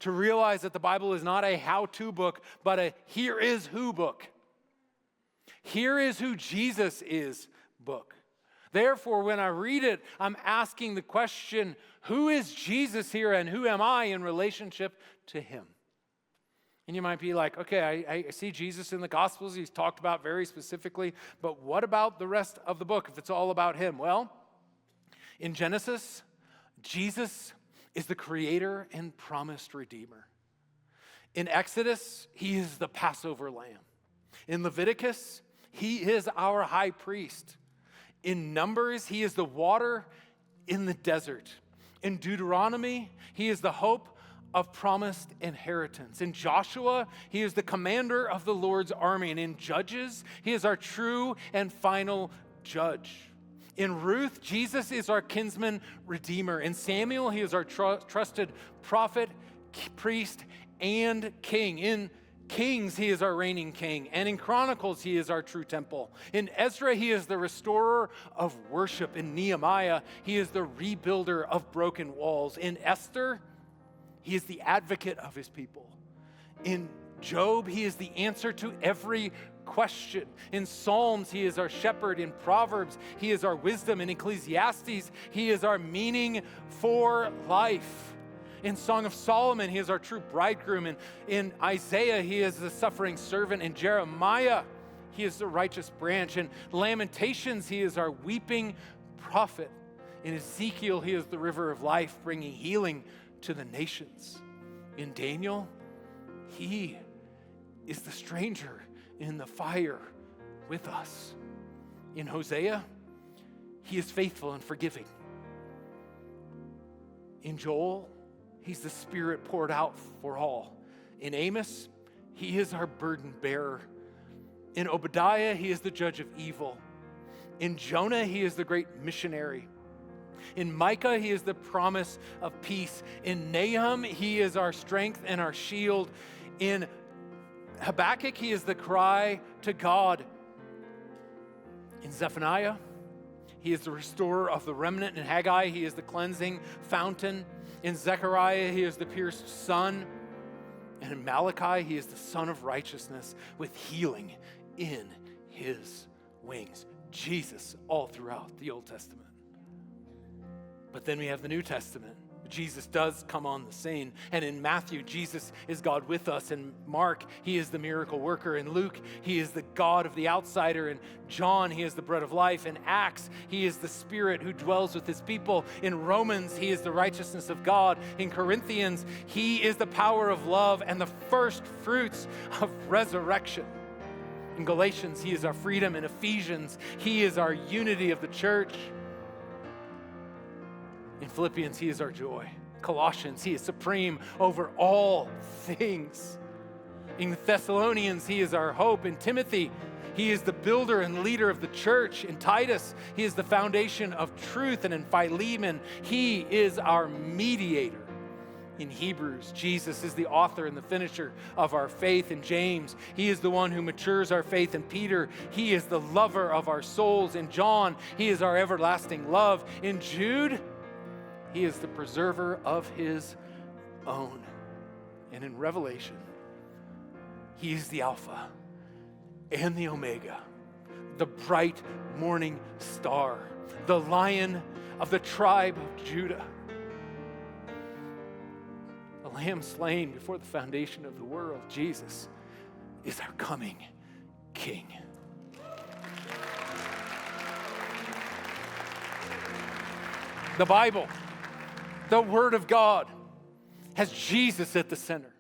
to realize that the Bible is not a how-to book, but a here is who book. Here is who Jesus is book. Therefore, when I read it, I'm asking the question, who is Jesus here and who am I in relationship to him? And you might be like, okay, I see Jesus in the Gospels. He's talked about very specifically, but what about the rest of the book if it's all about him? Well, in Genesis, Jesus is the creator and promised redeemer. In Exodus, he is the Passover lamb. In Leviticus, he is our high priest. In Numbers, he is the water in the desert. In Deuteronomy, he is the hope of promised inheritance. In Joshua, he is the commander of the Lord's army. And in Judges, he is our true and final judge. In Ruth, Jesus is our kinsman redeemer. In Samuel, he is our trusted prophet, priest, and king. In Kings, he is our reigning king. And in Chronicles, he is our true temple. In Ezra, he is the restorer of worship. In Nehemiah, he is the rebuilder of broken walls. In Esther, he is the advocate of his people. In Job, he is the answer to every question. In Psalms, he is our shepherd. In Proverbs, he is our wisdom. In Ecclesiastes, he is our meaning for life. In Song of Solomon, he is our true bridegroom. And in Isaiah, he is the suffering servant. In Jeremiah, he is the righteous branch. In Lamentations, he is our weeping prophet. In Ezekiel, he is the river of life, bringing healing to the nations. In Daniel, he is the stranger in the fire with us. In Hosea, he is faithful and forgiving. In Joel, he's the Spirit poured out for all. In Amos, he is our burden bearer. In Obadiah, he is the judge of evil. In Jonah, he is the great missionary. In Micah, he is the promise of peace. In Nahum, he is our strength and our shield. In Habakkuk, he is the cry to God. In Zephaniah, he is the restorer of the remnant. In Haggai, he is the cleansing fountain. In Zechariah, he is the pierced sun. And in Malachi, he is the Son of righteousness with healing in his wings. Jesus all throughout the Old Testament. But then we have the New Testament. Jesus does come on the scene. And in Matthew, Jesus is God with us. In Mark, he is the miracle worker. In Luke, he is the God of the outsider. In John, he is the bread of life. In Acts, he is the Spirit who dwells with his people. In Romans, he is the righteousness of God. In Corinthians, he is the power of love and the first fruits of resurrection. In Galatians, he is our freedom. In Ephesians, he is our unity of the church. In Philippians, he is our joy. Colossians, he is supreme over all things. In Thessalonians, he is our hope. In Timothy, he is the builder and leader of the church. In Titus, he is the foundation of truth. And in Philemon, he is our mediator. In Hebrews, Jesus is the author and the finisher of our faith. In James, he is the one who matures our faith. In Peter, he is the lover of our souls. In John, he is our everlasting love. In Jude, he is the preserver of his own. And in Revelation, he is the Alpha and the Omega, the bright morning star, the Lion of the tribe of Judah, the Lamb slain before the foundation of the world. Jesus is our coming King. The Bible, the Word of God, has Jesus at the center.